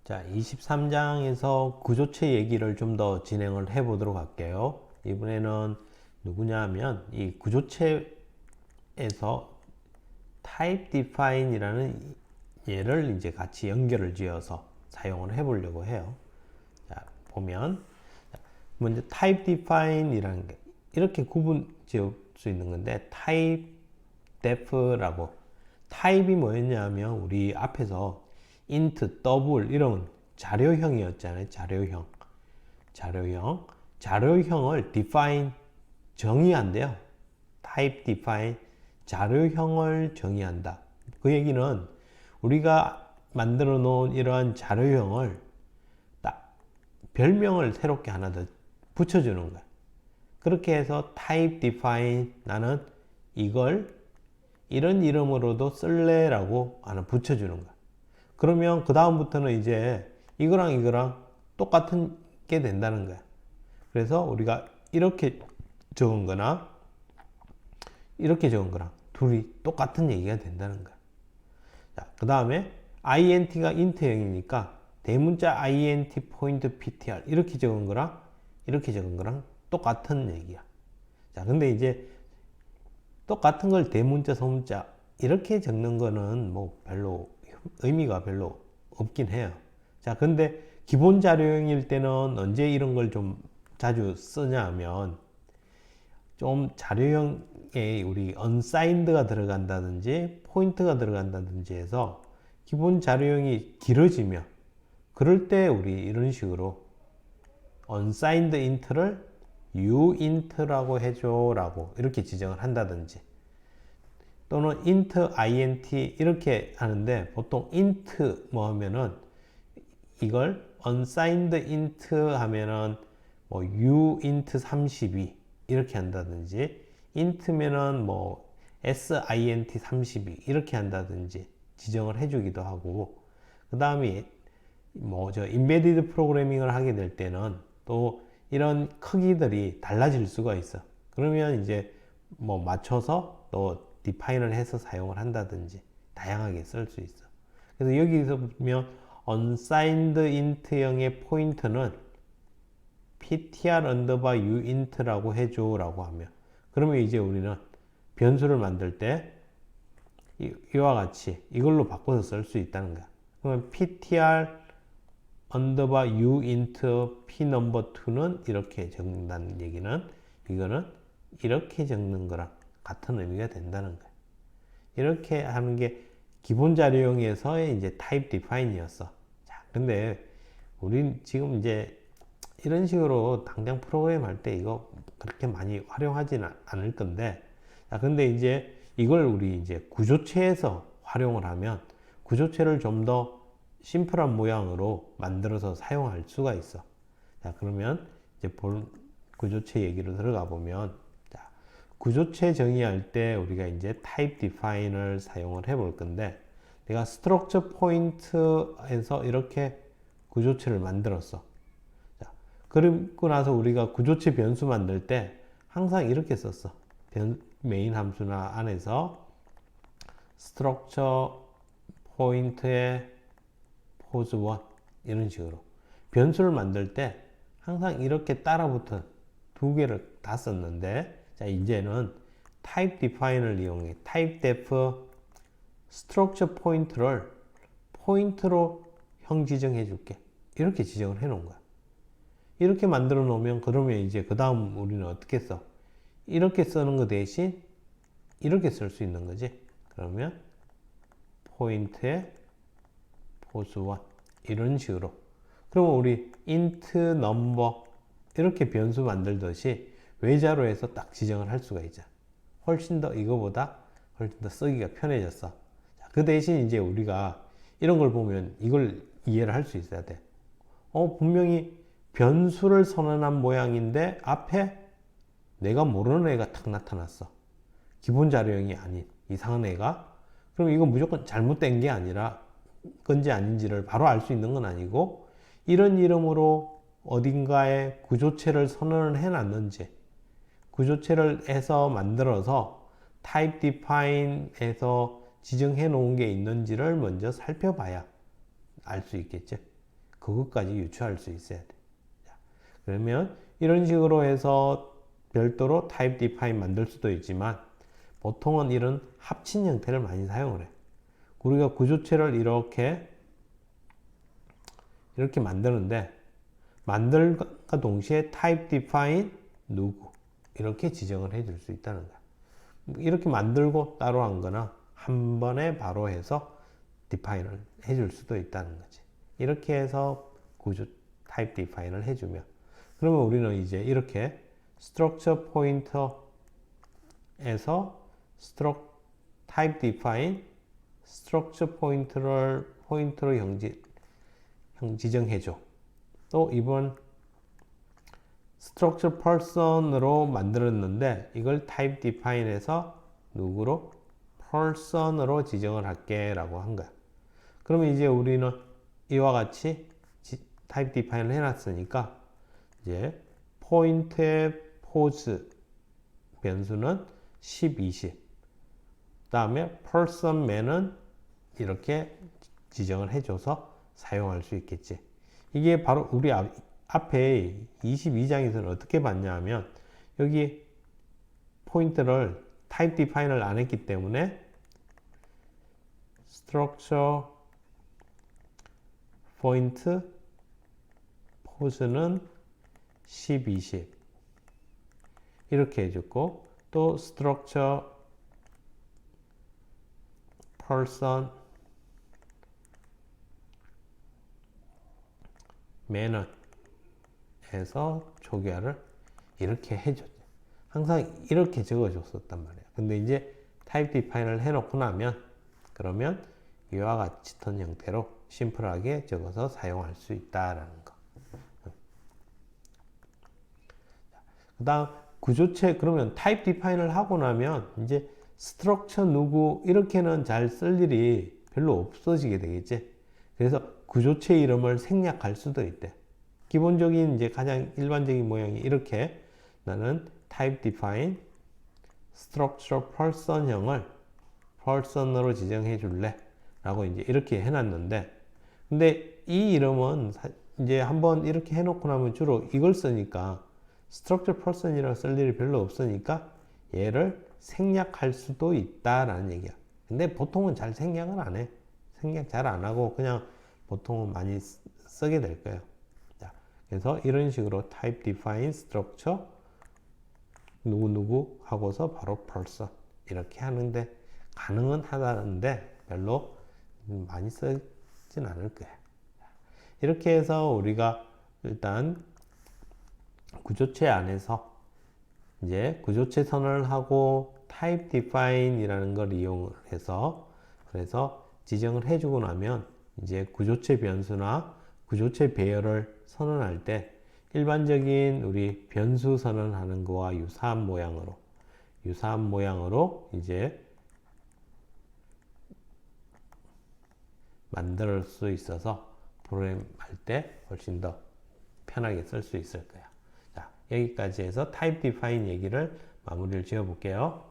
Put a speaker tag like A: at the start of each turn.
A: 자, 23장에서 구조체 얘기를 좀 더 진행을 해 보도록 할게요. 이번에는 누구냐 하면 이 구조체에서 type define 이라는 얘를 이제 같이 연결을 지어서 사용을 해 보려고 해요. 자, 보면 먼저 type define 이라는 게 이렇게 구분 지을 수 있는 건데 type def라고 타입이 뭐였냐 하면 우리 앞에서 int, double 이런 자료형이었잖아요. 자료형을 define 정의한대요. type define 자료형을 정의한다. 그 얘기는 우리가 만들어 놓은 이러한 자료형을 딱 별명을 새롭게 하나 더 붙여주는 거야. 그렇게 해서 type define 나는 이걸 이런 이름으로도 쓸래라고 하나 붙여주는 거야. 그러면 그 다음부터는 이제 이거랑 똑같은 게 된다는 거야. 그래서 우리가 이렇게 적은 거나 이렇게 적은 거랑 둘이 똑같은 얘기가 된다는 거야. 자, 그 다음에 int가 int형이니까 대문자 int 포인트 ptr 이렇게 적은 거랑 이렇게 적은 거랑 똑같은 얘기야. 자, 근데 이제 똑같은 걸 대문자, 소문자 이렇게 적는 거는 뭐 별로 의미가 별로 없긴 해요. 자, 근데 기본 자료형일 때는 언제 이런 걸 좀 자주 쓰냐 하면 좀 자료형에 우리 unsigned가 들어간다든지 포인트가 들어간다든지 해서 기본 자료형이 길어지면 그럴 때 우리 이런 식으로 unsigned int를 uint라고 해줘 라고 이렇게 지정을 한다든지 또는 int, int 이렇게 하는데 보통 int 뭐 하면은 이걸 unsigned int 하면은 뭐 uint 32 이렇게 한다든지 int면은 뭐 sint 32 이렇게 한다든지 지정을 해주기도 하고 그 다음에 뭐 저 embedded 프로그래밍을 하게 될 때는 또 이런 크기들이 달라질 수가 있어. 그러면 이제 뭐 맞춰서 또 디파인을 해서 사용을 한다든지 다양하게 쓸 수 있어. 그래서 여기서 보면 unsigned int형의 포인트는 ptr underbar uint라고 해줘 라고 하면 그러면 이제 우리는 변수를 만들 때 이와 같이 이걸로 바꿔서 쓸 수 있다는 거야. 그러면 ptr underbar uint p number 2는 이렇게 적는다는 얘기는 이거는 이렇게 적는 거랑 같은 의미가 된다는 거예요. 이렇게 하는 게 기본 자료형에서의 이제 type define이었어. 자, 근데 우린 지금 이제 이런 식으로 당장 프로그램 할 때 이거 그렇게 많이 활용하지는 않을 건데, 자, 근데 이제 이걸 우리 이제 구조체에서 활용을 하면 구조체를 좀 더 심플한 모양으로 만들어서 사용할 수가 있어. 자, 그러면 이제 본 구조체 얘기로 들어가 보면, 자, 구조체 정의할 때 우리가 이제 type define을 사용을 해 볼 건데, 내가 structure point에서 이렇게 구조체를 만들었어. 자, 그리고 나서 우리가 구조체 변수 만들 때 항상 이렇게 썼어. 메인 함수나 안에서 structure point의 pos1 이런 식으로 변수를 만들 때 항상 이렇게 따라붙은 두 개를 다 썼는데, 자, 이제는 type define을 이용해 type def structure point를 포인트로 형 지정해 줄게 이렇게 지정을 해 놓은 거야. 이렇게 만들어 놓으면 그러면 이제 그 다음 우리는 어떻게 써? 이렇게 쓰는 거 대신 이렇게 쓸 수 있는 거지. 그러면 포인트에 pos1 이런 식으로. 그러면 우리 int number 이렇게 변수 만들듯이 외자로 해서 딱 지정을 할 수가 있죠. 훨씬 더 이거보다 훨씬 더 쓰기가 편해졌어. 자, 그 대신 이제 우리가 이런 걸 보면 이걸 이해를 할 수 있어야 돼. 분명히 변수를 선언한 모양인데 앞에 내가 모르는 애가 탁 나타났어. 기본 자료형이 아닌 이상한 애가. 그럼 이거 무조건 잘못된 게 아니라 건지 아닌지를 바로 알 수 있는 건 아니고 이런 이름으로 어딘가에 구조체를 선언을 해놨는지 구조체를 해서 만들어서 type define에서 지정해 놓은 게 있는지를 먼저 살펴봐야 알 수 있겠죠. 그것까지 유추할 수 있어야 돼. 자, 그러면 이런 식으로 해서 별도로 type define 만들 수도 있지만 보통은 이런 합친 형태를 많이 사용을 해. 우리가 구조체를 이렇게 만드는데 만들과 동시에 type define 누구 이렇게 지정을 해줄 수 있다는 거야. 이렇게 만들고 따로 한 거나 한 번에 바로 해서 define을 해줄 수도 있다는 거지. 이렇게 해서 구조 type define을 해주면 그러면 우리는 이제 이렇게 structure pointer에서 type define structure 포인트로 지정해줘. 또 이번 structure person으로 만들었는데 이걸 type define에서 누구로? person으로 지정을 할게 라고 한 거야. 그러면 이제 우리는 이와 같이 type define을 해놨으니까 이제 포인트의 pose 변수는 10, 20. 그 다음에 person man은 이렇게 지정을 해줘서 사용할 수 있겠지. 이게 바로 우리 앞에 22장에서는 어떻게 봤냐 하면 여기 포인트를 type define을 안 했기 때문에 structure point pose는 10, 20 이렇게 해줬고 또 structure person manner에서 초기화를 이렇게 해줬죠. 항상 이렇게 적어줬었단 말이에요. 근데 이제 type define을 해놓고 나면 그러면 이와 같은 형태로 심플하게 적어서 사용할 수 있다라는 거. 그 다음 구조체 그러면 type define을 하고 나면 이제 structure 누구 이렇게는 잘 쓸 일이 별로 없어지게 되겠지. 그래서 구조체 이름을 생략할 수도 있대. 기본적인 이제 가장 일반적인 모양이 이렇게 나는 type define structure person형을 person으로 지정해 줄래 라고 이제 이렇게 해놨는데 근데 이 이름은 이제 한번 이렇게 해놓고 나면 주로 이걸 쓰니까 structure person이라고 쓸 일이 별로 없으니까 얘를 생략할 수도 있다라는 얘기야. 근데 보통은 잘 생략을 안 해. 생략 잘 안 하고 그냥 보통은 많이 쓰게 될 거예요. 자, 그래서 이런 식으로 type define structure 누구누구 하고서 바로 person 이렇게 하는데 가능은 하다는데 별로 많이 쓰진 않을 거예요. 이렇게 해서 우리가 일단 구조체 안에서 이제 구조체 선언을 하고 type define 이라는 걸 이용해서 그래서 지정을 해주고 나면 이제 구조체 변수나 구조체 배열을 선언할 때 일반적인 우리 변수 선언하는 거와 유사한 모양으로 이제 만들 수 있어서 프로그램 할 때 훨씬 더 편하게 쓸 수 있을 거야. 자, 여기까지 해서 type define 얘기를 마무리를 지어 볼게요.